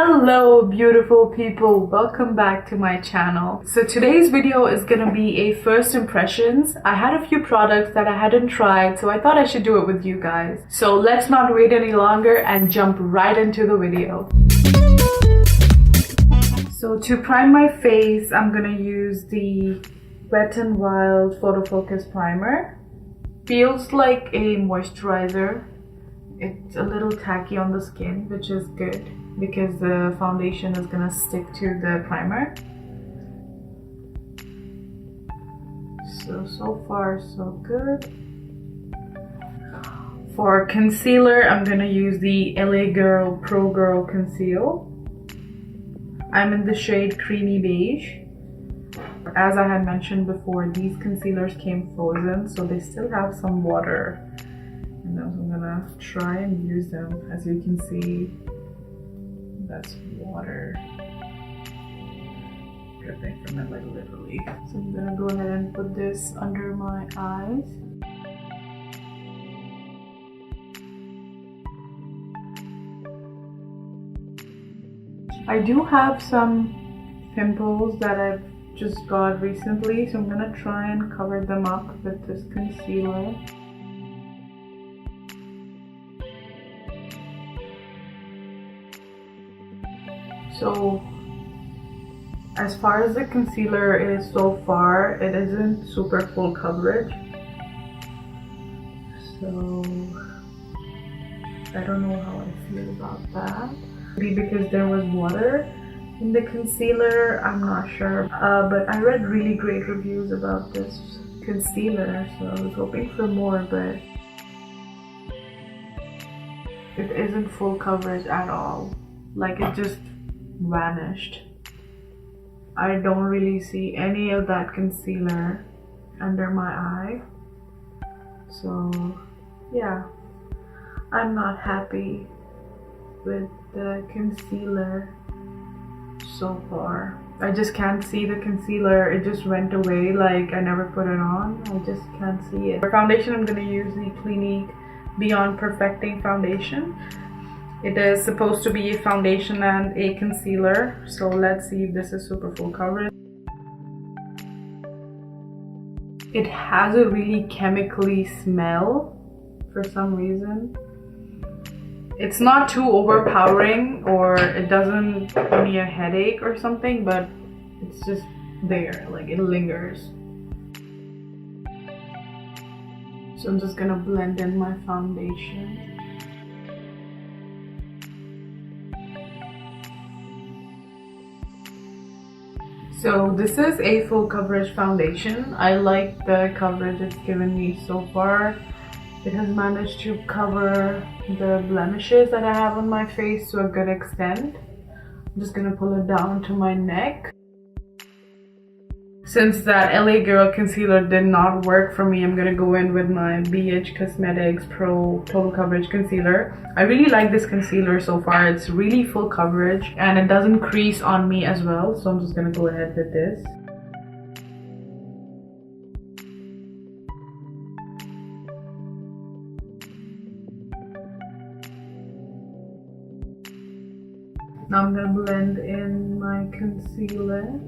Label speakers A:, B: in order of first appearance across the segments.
A: Hello beautiful people, welcome back to my channel. So today's video is gonna be a first impressions. I had a few products that I hadn't tried, so I thought I should do it with you guys. So let's not wait any longer and jump right into the video. So to prime my face, I'm gonna use the Wet n Wild Photofocus primer. Feels like a moisturizer. It's a little tacky on the skin, which is good because the foundation is gonna stick to the primer. So far so good. For concealer, I'm gonna use the L.A Pro Conceal. I'm in the shade Creamy Beige. As I had mentioned before, these concealers came frozen, so they still have some water. And I'm gonna try and use them. As you can see, that's water dripping from it, like literally. So I'm gonna go ahead and put this under my eyes. I do have some pimples that I've just got recently, so I'm gonna try and cover them up with this concealer. So as far as the concealer is so far, it isn't super full coverage. So I don't know how I feel about that. Maybe because there was water in the concealer, I'm not sure. But I read really great reviews about this concealer, so I was hoping for more, but it isn't full coverage at all. Like, it just vanished. I don't really see any of that concealer under my eye. So yeah, I'm not happy with the concealer so far. I just can't see the concealer. It just went away, like I never put it on. I just can't see it. For foundation, I'm gonna use the Clinique Beyond Perfecting foundation. It is supposed to be a foundation and a concealer, so let's see if this is super full coverage. It has a really chemically smell for some reason. It's not too overpowering, or it doesn't give me a headache or something, but it's just there, like it lingers. So I'm just gonna blend in my foundation. So this is a full coverage foundation. I like the coverage it's given me so far. It has managed to cover the blemishes that I have on my face to a good extent. I'm just gonna pull it down to my neck. Since that L.A Girl concealer did not work for me, I'm gonna go in with my B.H Cosmetics Pro Total Coverage Concealer. I really like this concealer so far. It's really full coverage and it doesn't crease on me as well. So I'm just gonna go ahead with this. Now I'm gonna blend in my concealer.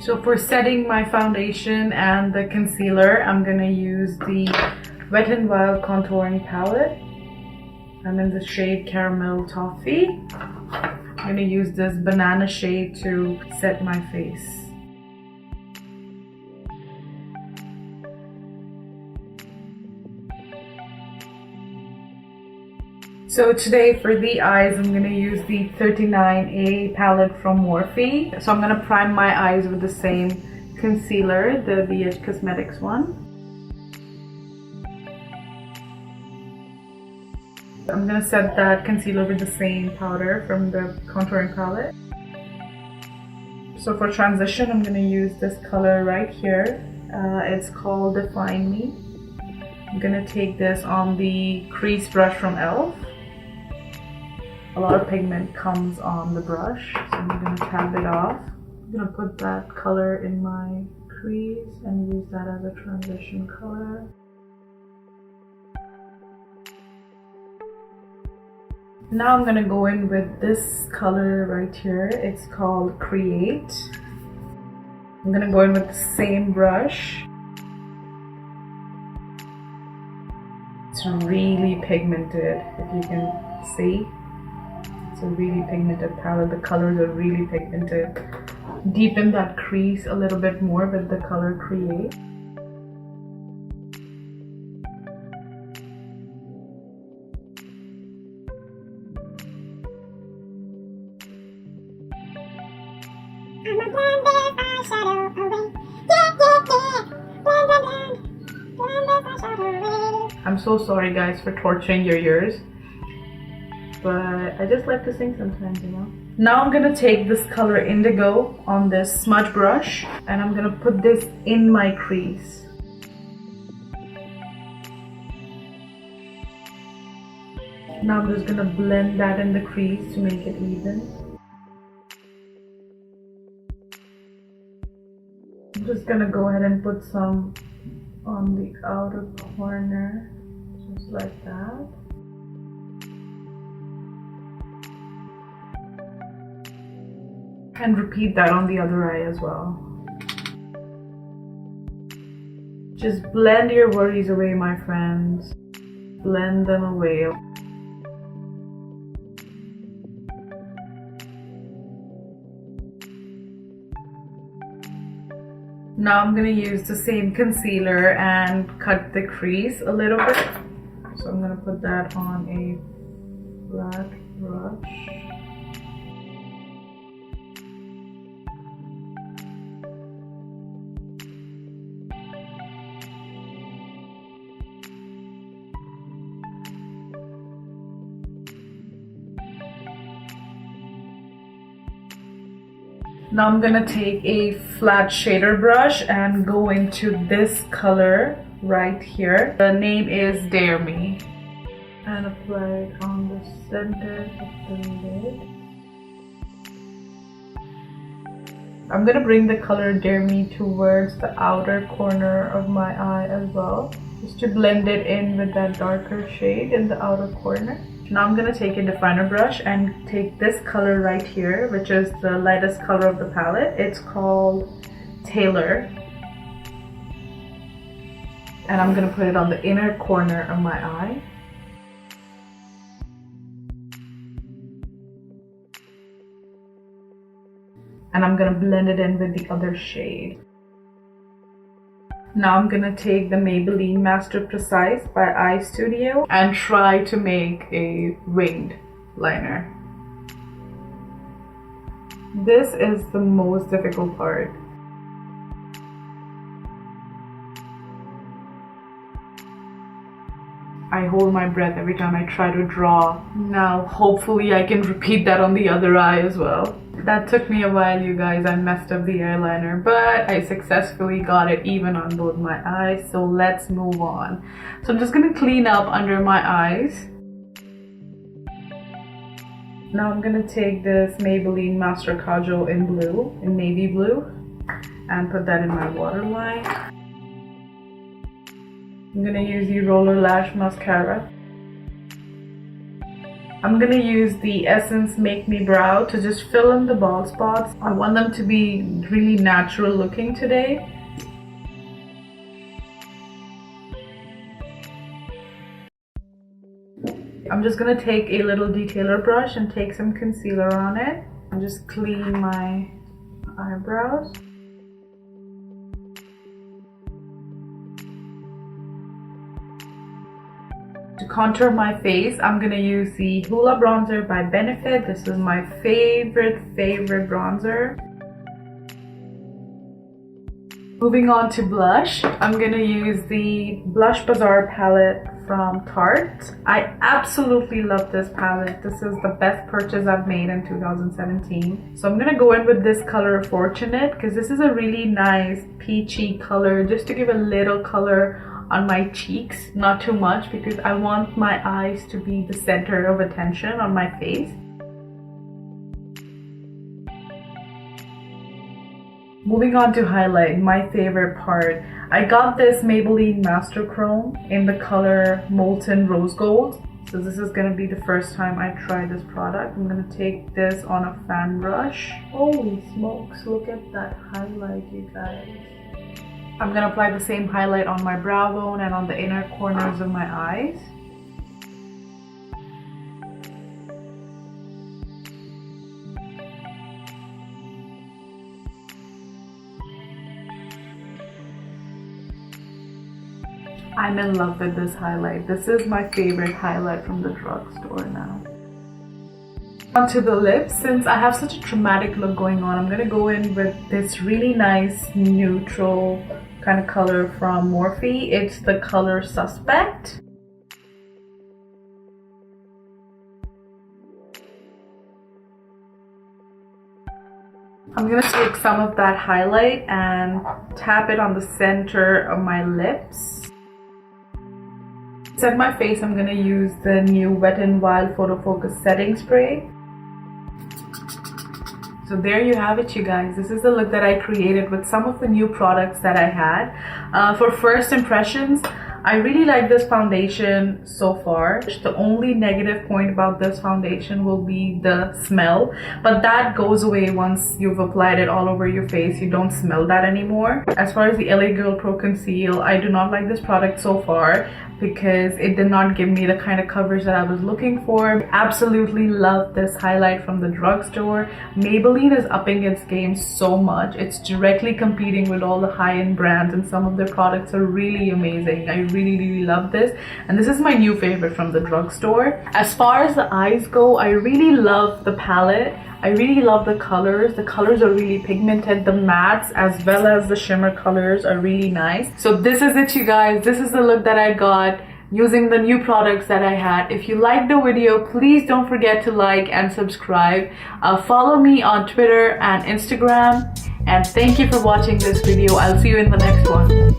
A: So for setting my foundation and the concealer, I'm gonna use the Wet n Wild contouring palette. I'm in the shade Caramel Toffee. I'm gonna use this banana shade to set my face. So today for the eyes, I'm going to use the 39A palette from Morphe. So I'm going to prime my eyes with the same concealer, the B.H Cosmetics one. I'm going to set that concealer with the same powder from the contouring palette. So for transition, I'm going to use this color right here. It's called Define Me. I'm going to take this on the crease brush from L.A. A lot of pigment comes on the brush, so I'm going to tap it off. I'm going to put that color in my crease and use that as a transition color. Now I'm gonna go in with this color right here. It's called Create. I'm gonna go in with the same brush. It's really pigmented, if you can see. It's a really pigmented palette. The colors are really pigmented. Deepen that crease a little bit more with the color Create. I'm so sorry guys for torturing your ears, but I just like to sing sometimes, you know. Now I'm gonna take this color Indigo on this smudge brush and I'm gonna put this in my crease. Now I'm just gonna blend that in the crease to make it even. I'm just gonna go ahead and put some on the outer corner, just like that. And repeat that on the other eye as well. Just blend your worries away, my friends. Blend them away. Now I'm gonna use the same concealer and cut the crease a little bit. So I'm gonna put that on a flat brush. Now I'm gonna take a flat shader brush and go into this color right here. The name is Dare Me. And apply it on the center of the lid. I'm gonna bring the color Dare Me towards the outer corner of my eye as well, just to blend it in with that darker shade in the outer corner. Now I'm gonna take a definer brush and take this color right here, which is the lightest color of the palette. It's called Tailor. And I'm gonna put it on the inner corner of my eye. And I'm gonna blend it in with the other shade. Now I'm gonna take the Maybelline Master Precise by Eye Studio and try to make a winged liner. This is the most difficult part. I hold my breath every time I try to draw. Now hopefully I can repeat that on the other eye as well. That took me a while, you guys. I messed up the eyeliner, but I successfully got it even on both my eyes. So let's move on. So I'm just gonna clean up under my eyes. Now I'm gonna take this Maybelline Master Kajal in blue, in navy blue, and put that in my waterline. I'm gonna use the Roller Lash Mascara. I'm gonna use the Essence Make Me Brow to just fill in the bald spots. I want them to be really natural looking today. I'm just gonna take a little detailer brush and take some concealer on it and just clean my eyebrows. To contour my face, I'm gonna use the Hoola bronzer by Benefit. This is my favorite bronzer. Moving on to blush, I'm gonna use the Blush Bazaar palette from Tarte. I absolutely love this palette. This is the best purchase I've made in 2017. So I'm gonna go in with this color Fortunate, because this is a really nice peachy color, just to give a little color on my cheeks, not too much, because I want my eyes to be the center of attention on my face. Moving on to highlight, my favorite part. I got this Maybelline Master Chrome in the color Molten Rose Gold. So this is gonna be the first time I try this product. I'm gonna take this on a fan brush. Holy smokes, look at that highlight, you guys. I'm gonna apply the same highlight on my brow bone and on the inner corners of my eyes. I'm in love with this highlight. This is my favorite highlight from the drugstore now. Onto the lips. Since I have such a dramatic look going on, I'm gonna go in with this really nice neutral kind of color from Morphe. It's the color Suspect. I'm gonna take some of that highlight and tap it on the center of my lips. To set my face, I'm gonna use the new Wet n Wild Photofocus setting spray. So there you have it, you guys. This is the look that I created with some of the new products that I had. For first impressions, I really like this foundation so far. The only negative point about this foundation will be the smell, but that goes away once you've applied it all over your face. You don't smell that anymore. As far as the LA Pro Conceal, I do not like this product so far because it did not give me the kind of coverage that I was looking for. Absolutely love this highlight from the drugstore. Maybelline is upping its game so much. It's directly competing with all the high-end brands, and some of their products are really amazing. I really love this, and this is my new favorite from the drugstore. As far as the eyes go, I really love the palette. I really love the colors. The colors are really pigmented. The mattes as well as the shimmer colors are really nice. So this is it, you guys. This is the look that I got using the new products that I had. If you liked the video, please don't forget to like and subscribe. Follow me on Twitter and Instagram. And thank you for watching this video. I'll see you in the next one.